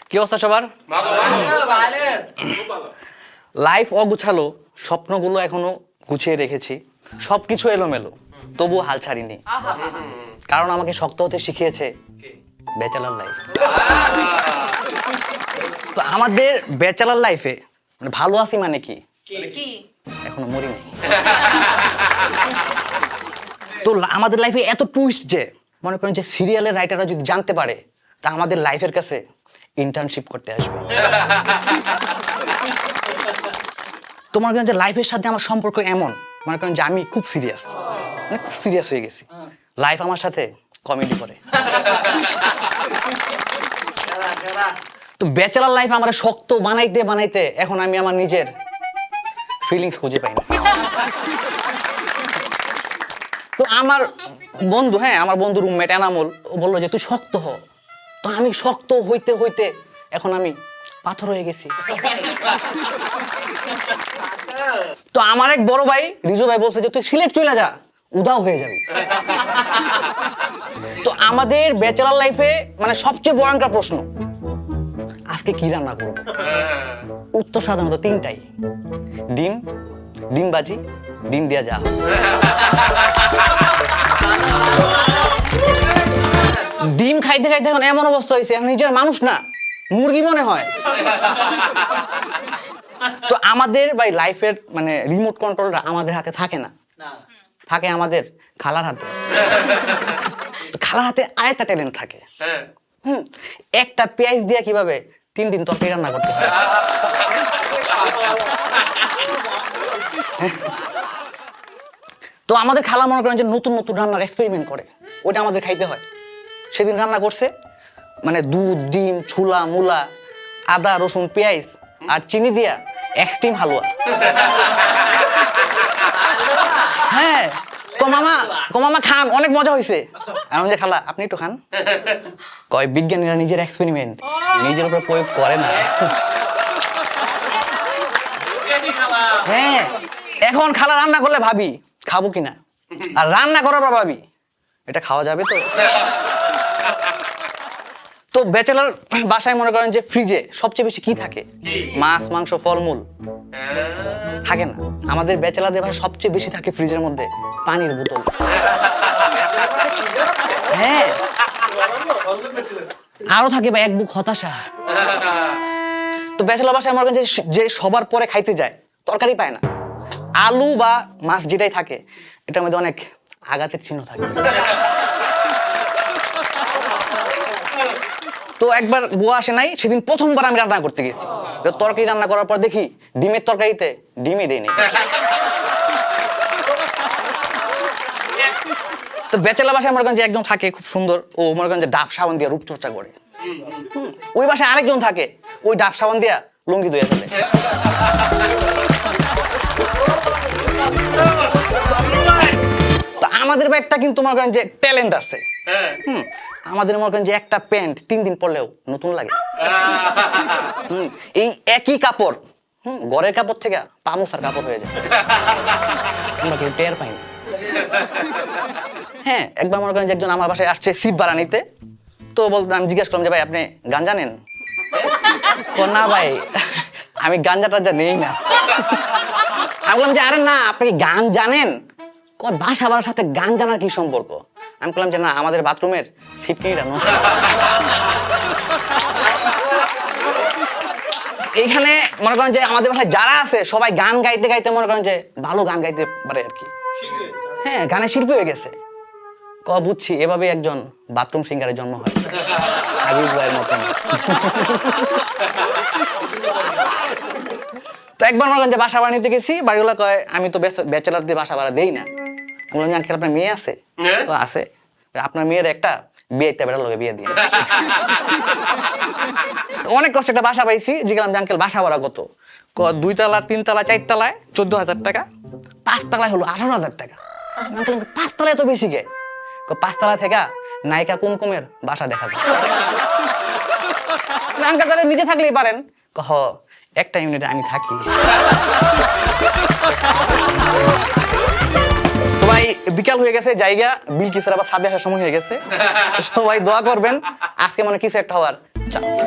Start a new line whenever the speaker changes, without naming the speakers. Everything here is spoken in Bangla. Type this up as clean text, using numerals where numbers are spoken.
কি অবস্থা সবার? লাইফ অগুছালো, স্বপ্নগুলো এখনো গুছিয়ে রেখেছি, সবকিছু এলোমেলো, তবুও হাল ছাড়িনি, কারণ আমাকে শক্ত হতে শিখিয়েছে ব্যাচেলার লাইফ। তো আমাদের ব্যাচেলার লাইফে মানে ভালো আছি মানে কি, এখনো মরি নাই। তো আমাদের লাইফে এত টুইস্ট যে মনে করেন যে সিরিয়ালের রাইটাররা যদি জানতে পারে তা আমাদের লাইফের কাছে ইন্টার্নশিপ করতে আসবে। তোমার করেন যে লাইফের সাথে আমার সম্পর্ক এমন, মনে করেন যে আমি খুব সিরিয়াস, মানে খুব সিরিয়াস হয়ে গেছি, লাইফ আমার সাথে কমেডি করে। তো ব্যাচেলার লাইফ আমরা শক্ত বানাইতে বানাইতে এখন আমি আমার নিজের ফিলিংস খুঁজে পাই না। তো আমার বন্ধু, আমার বন্ধু রুমমেট এনামুল, ও বললো যে তুই শক্ত হ। তো আমি শক্ত হইতে হইতে এখন আমি পাথর হয়ে গেছি। তো আমার এক বড় ভাই রিজু ভাই বলছে যে তুই সিলেট চলে যা, উদাও হয়ে যাবি। তো আমাদের ব্যাচেলার লাইফে মানে সবচেয়ে ভয়ঙ্কর প্রশ্ন, আজকে কি রান্না করব? উত্তর সাধারণত তিনটাই, ডিম, ডিম ভাজি, ডিম দিয়া যা। ডিম খাইতে খাইতে এখন এমন অবস্থা হয়েছে, এখন নিজের মানুষ না, মুরগি মনে হয়। তো আমাদের ভাই লাইফের মানে রিমোট কন্ট্রোলটা আমাদের হাতে থাকে না, থাকে আমাদের খালার হাতে। খালার হাতে আরেকটা ট্যালেন্ট থাকে, একটা পেঁয়াজ দিয়ে কিভাবে 3 দিন তরকারি রান্না করতে হয়। তো আমাদের খালা মনে করেন যে নতুন নতুন রান্নার এক্সপেরিমেন্ট করে, ওটা আমাদের খাইতে হয়। সেদিন রান্না করছে মানে দুধ, ডিম, ছোলা, মূলা, আদা, রসুন, পেঁয়াজ আর চিনি দিয়া এক্সট্রিম হালুয়া। হ্যাঁ, মামা খান, অনেক মজা হয়েছে। আমি যে খালা আপনি একটু খান। কয় বিজ্ঞানীরা নিজের এক্সপেরিমেন্ট নিজের উপর প্রয়োগ করে না। হ্যাঁ, এখন খালা রান্না করলে ভাবি খাবো কিনা, আর রান্না করার পর ভাবি এটা খাওয়া যাবে তো। তো ব্যাচেলার বাসায় মনে করেন যে ফ্রিজে সবচেয়ে বেশি কি থাকে? মাছ, মাংস, ফলমূল থাকে না। আমাদের ব্যাচেলারদের বাসায় সবচেয়ে বেশি থাকে ফ্রিজের মধ্যে পানির বোতল। হ্যাঁ, আরো থাকে ভাই এক বুক হতাশা। তো ব্যাচেলার বাসায় মনে করেন যে সবার পরে খাইতে যায়, তরকারি পায় না, আলু বা মাছ যেটাই থাকে এটার মধ্যে অনেক আঘাতের চিহ্ন থাকে। তো একবার বুয়া আসে নাই, সেদিন প্রথমবার আমি রান্না করতে গেছি। তরকারি রান্না করার পর দেখি ডিমের তরকারিতে ডিমই দেয়নি। তো ব্যাচেলার বাসায় মনে করেন যে একজন থাকে খুব সুন্দর, ও মনে করেন যে ডাব সাবান দিয়ে রূপচর্চা করে। ওই বাসায় আরেকজন থাকে, ওই ডাব সাবান দিয়া লুঙ্গি ধুয়ে ফেলে। আমাদের একটা কিন্তু মনে করেন যে ট্যালেন্ট আছে। আমাদের মনে করেন যে একটা প্যান্ট 3 দিন পরলেও নতুন লাগে। এই একই কাপড় ঘরের কাপড় থেকে পামোসার কাপড় হয়ে যায়, আমরা কেউ টের পাই না। হ্যাঁ, একবার মনে করেন যে একজন আমার বাসায় আসছে সিট ভাড়া নিতে। তো আমি জিজ্ঞাসা করলাম যে ভাই আপনি গান জানেন? না ভাই, আমি গাঞ্জা টাঞ্জা নেই না। আমি বললাম যে আরে না, আপনি কি গান জানেন? বাসা ভাড়ার সাথে গান জানার কি সম্পর্ক? আমি বললাম যে না, আমাদের বাথরুমের সিটকিনিটা নষ্ট। এইখানে মনে করেন যে আমাদের বাসায় যারা আছে সবাই গান গাইতে গাইতে মনে করেন যে ভালো গান গাইতে পারে আর কি। হ্যাঁ, গানের শিল্পী হয়ে গেছে। বুঝছি, এভাবে একজন বাথরুম সিঙ্গারের জন্ম হয় হাবিব ভাইয়ের মতন। তো একবার মনে করেন যে বাসা ভাড়া নিতে গেছি, বাড়িওয়ালা কয় আমি তো ব্যাচেলার দিয়ে বাসা ভাড়া দেই না। আমি বললাম আঙ্কেল আপনার মেয়ে আছে? আছে। আপনার মেয়ের একটা বিয়ে বেড়ার লগে বিয়ে দিয়ে। অনেক কষ্ট একটা বাসা পাইছি, জিজ্ঞাসা যে আঙ্কেল বাসা ভাড়া কত? 2 তলা 3 তলা 4 তলায় 14,000 টাকা, 5 তলায় হলো 18,000 টাকা। আঙ্কেল 5 তলায় তো বেশি গে। 5 তলা থেকে নায়িকা কুমকুমের বাসা দেখা যায়। আঙ্কেল তাহলে নিচে থাকলেই পারেন। একটা ইউনিটে আমি থাকি। তো ভাই বিকাল হয়ে গেছে, জায়গা বিলকিসের আবার ছাদে আসার সময় হয়ে গেছে। সবাই দোয়া করবেন, আজকে মনে কিছু একটা হওয়ার চান্স।